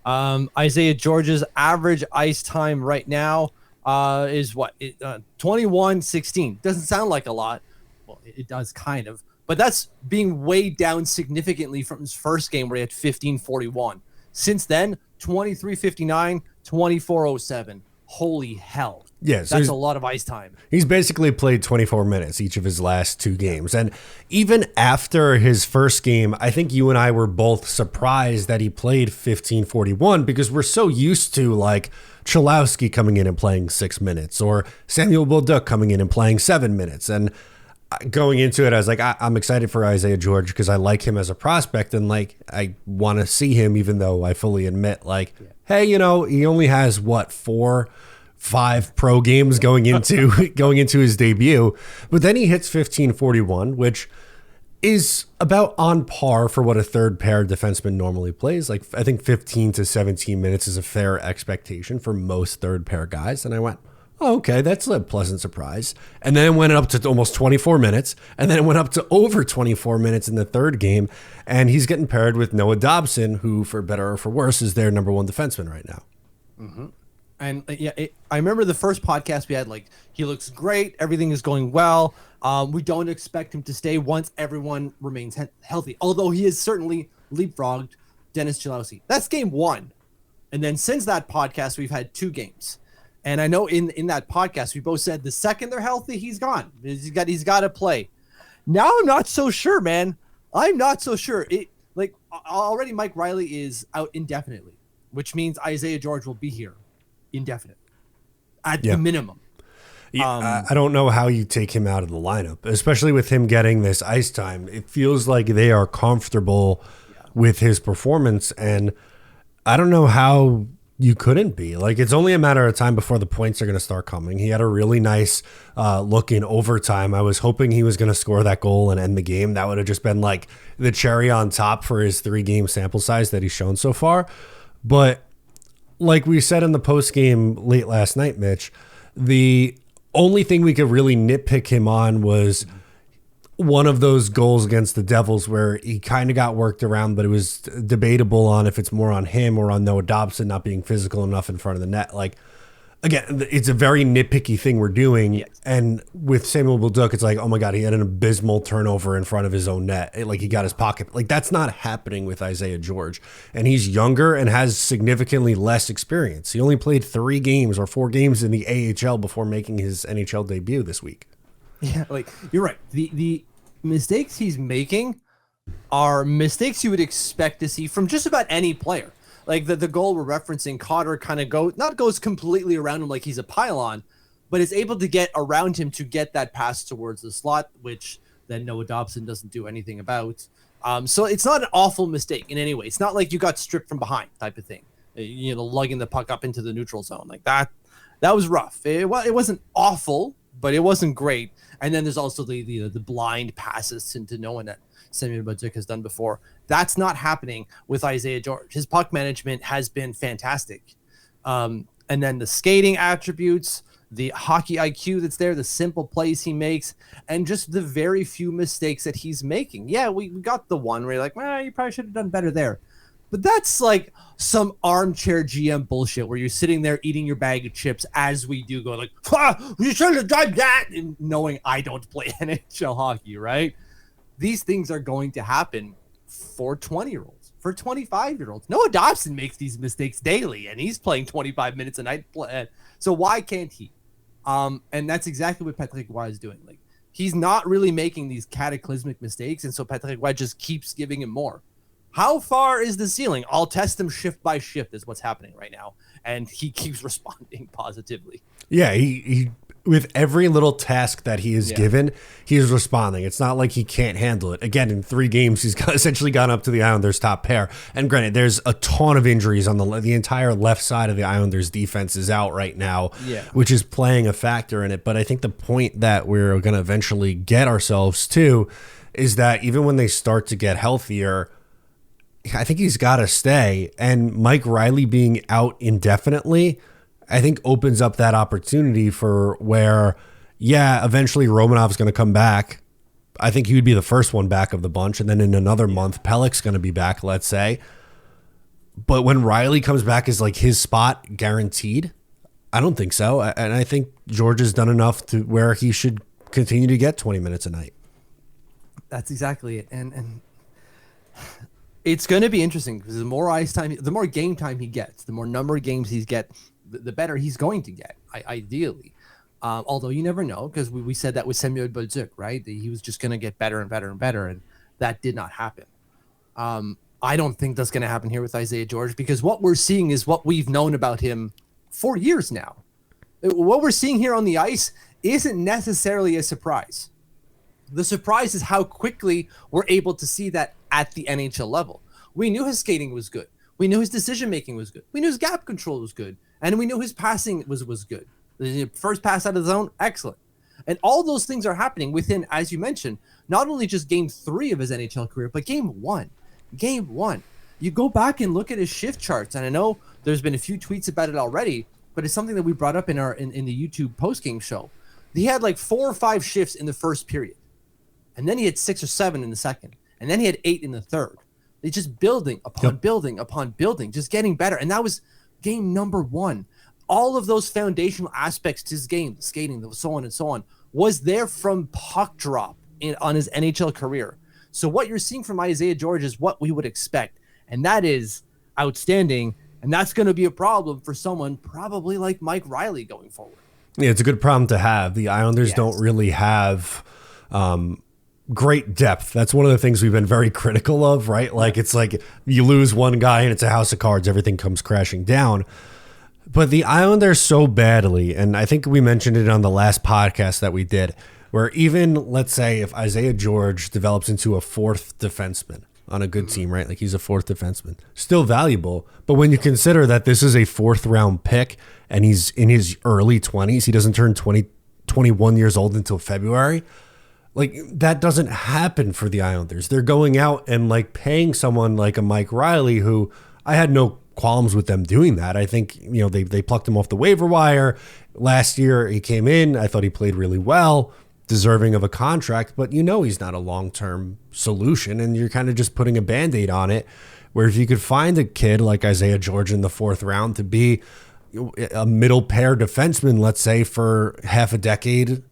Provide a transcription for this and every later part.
Isaiah George's average ice time right now is 21-16. Doesn't sound like a lot. Well, it does kind of, but that's being weighed down significantly from his first game where he had 15-41. Since then, 23-59, 24-07. Holy hell. Yes, that's a lot of ice time. He's basically played 24 minutes each of his last two games. And even after his first game, I think you and I were both surprised that he played 15-41 because we're so used to like Cholowski coming in and playing 6 minutes or Samuel Bolduc coming in and playing 7 minutes. And going into it, I was like, I'm excited for Isaiah George because I like him as a prospect and like I want to see him, even though I fully admit like, hey, he only has 4-5 pro games going into his debut, but then he hits 15-41, which is about on par for what a third pair defenseman normally plays. Like I think 15 to 17 minutes is a fair expectation for most third pair guys. And I went, oh, okay, that's a pleasant surprise. And then it went up to almost 24 minutes, and then it went up to over 24 minutes in the third game. And he's getting paired with Noah Dobson, who, for better or for worse, is their number one defenseman right now. Mm-hmm. And I remember the first podcast we had, like, he looks great. Everything is going well. We don't expect him to stay once everyone remains healthy, although he has certainly leapfrogged Dennis Cholowski. That's game one. And then since that podcast, we've had 2 games. And I know in that podcast, we both said the second they're healthy, he's gone. He's got to play. Now I'm not so sure, man. I'm not so sure. Already Mike Riley is out indefinitely, which means Isaiah George will be here indefinitely at the minimum. Yeah, I don't know how you take him out of the lineup, especially with him getting this ice time. It feels like they are comfortable with his performance, and I don't know how you couldn't be. Like, it's only a matter of time before the points are going to start coming. He had a really nice look in overtime. I was hoping he was going to score that goal and end the game. That would have just been like the cherry on top for his 3-game sample size that he's shown so far. But like we said in the post game late last night, Mitch, the only thing we could really nitpick him on was one of those goals against the Devils where he kind of got worked around, but it was debatable on if it's more on him or on Noah Dobson not being physical enough in front of the net. Like, again, it's a very nitpicky thing we're doing. Yes. And with Samuel Bolduc, it's like, oh my God, he had an abysmal turnover in front of his own net. Like, he got his pocket. Like, that's not happening with Isaiah George. And he's younger and has significantly less experience. He only played 3 games or 4 games in the AHL before making his NHL debut this week. Yeah, like, you're right. The mistakes he's making are mistakes you would expect to see from just about any player. Like the goal we're referencing, Cotter kind of goes completely around him like he's a pylon, but is able to get around him to get that pass towards the slot, which then Noah Dobson doesn't do anything about. So it's not an awful mistake in any way. It's not like you got stripped from behind type of thing. Lugging the puck up into the neutral zone like that. That was rough. It wasn't awful, but it wasn't great. And then there's also the blind passes into no one that Samuel Bolduc has done before. That's not happening with Isaiah George. His puck management has been fantastic. And then the skating attributes, the hockey IQ that's there, the simple plays he makes, and just the very few mistakes that he's making. Yeah, we got the one where you're like, well, you probably should have done better there. But that's like some armchair GM bullshit where you're sitting there eating your bag of chips as we do, going like, you should have done that, and knowing I don't play NHL hockey, right? These things are going to happen for 20-year-olds, for 25-year-olds. Noah Dobson makes these mistakes daily, and he's playing 25 minutes a night. So why can't he? And that's exactly what Patrick Roy is doing. Like, he's not really making these cataclysmic mistakes, and so Patrick Roy just keeps giving him more. How far is the ceiling? I'll test him shift by shift is what's happening right now. And he keeps responding positively. Yeah, he with every little task that he is given, he is responding. It's not like he can't handle it. Again, in 3 games, he's essentially gone up to the Islanders' top pair. And granted, there's a ton of injuries on the entire left side of the Islanders' defense is out right now, which is playing a factor in it. But I think the point that we're going to eventually get ourselves to is that even when they start to get healthier, I think he's got to stay. And Mike Riley being out indefinitely, I think opens up that opportunity for where, eventually Romanov's going to come back. I think he would be the first one back of the bunch. And then in another month, Pelech's going to be back, let's say. But when Riley comes back, is like his spot guaranteed? I don't think so. And I think George has done enough to where he should continue to get 20 minutes a night. That's exactly it. And it's going to be interesting because the more ice time, the more game time he gets, the more number of games he gets, the better he's going to get, ideally. Although you never know, because we said that with Samuel Bolduc, right? He was just going to get better and better and better, and that did not happen. I don't think that's going to happen here with Isaiah George, because what we're seeing is what we've known about him for years now. What we're seeing here on the ice isn't necessarily a surprise. The surprise is how quickly we're able to see that at the NHL level. We knew his skating was good. We knew his decision-making was good. We knew his gap control was good. And we knew his passing was good. The first pass out of the zone, excellent. And all those things are happening within, as you mentioned, not only just game 3 of his NHL career, but game 1. Game 1. You go back and look at his shift charts, and I know there's been a few tweets about it already, but it's something that we brought up in the YouTube post-game show. He had like 4 or 5 shifts in the first period. And then he had 6 or 7 in the second. And then he had 8 in the third. They just building upon building upon building, just getting better. And that was game number 1. All of those foundational aspects to his game, skating, so on and so on, was there from puck drop on his NHL career. So what you're seeing from Isaiah George is what we would expect. And that is outstanding. And that's going to be a problem for someone probably like Mike Riley going forward. Yeah, it's a good problem to have. The Islanders don't really have great depth. That's one of the things we've been very critical of, right? Like, it's like you lose one guy and it's a house of cards. Everything comes crashing down. But the Islanders so badly, and I think we mentioned it on the last podcast that we did, where even, let's say, if Isaiah George develops into a 4th defenseman on a good team, right? Like, he's a 4th defenseman. Still valuable. But when you consider that this is a 4th-round pick and he's in his early 20s, he doesn't turn 21 years old until February, like, that doesn't happen for the Islanders. They're going out and, like, paying someone like a Mike Riley, who I had no qualms with them doing that. I think, you know, they plucked him off the waiver wire. Last year he came in. I thought he played really well, deserving of a contract, but you know he's not a long-term solution, and you're kind of just putting a Band-Aid on it, where if you could find a kid like Isaiah George in the 4th round to be a middle pair defenseman, let's say, for half a decade,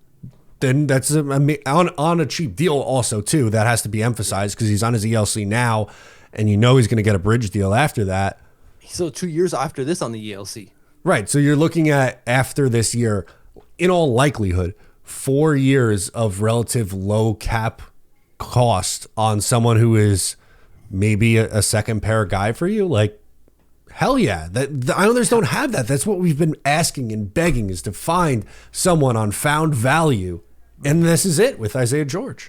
then that's on a cheap deal also, too. That has to be emphasized because he's on his ELC now, and you know he's going to get a bridge deal after that. So 2 years after this on the ELC. Right. So you're looking at, after this year, in all likelihood, 4 years of relative low cap cost on someone who is maybe a second pair guy for you. Like, hell yeah. The Islanders don't have that. That's what we've been asking and begging, is to find someone on found value. And this is it with Isaiah George.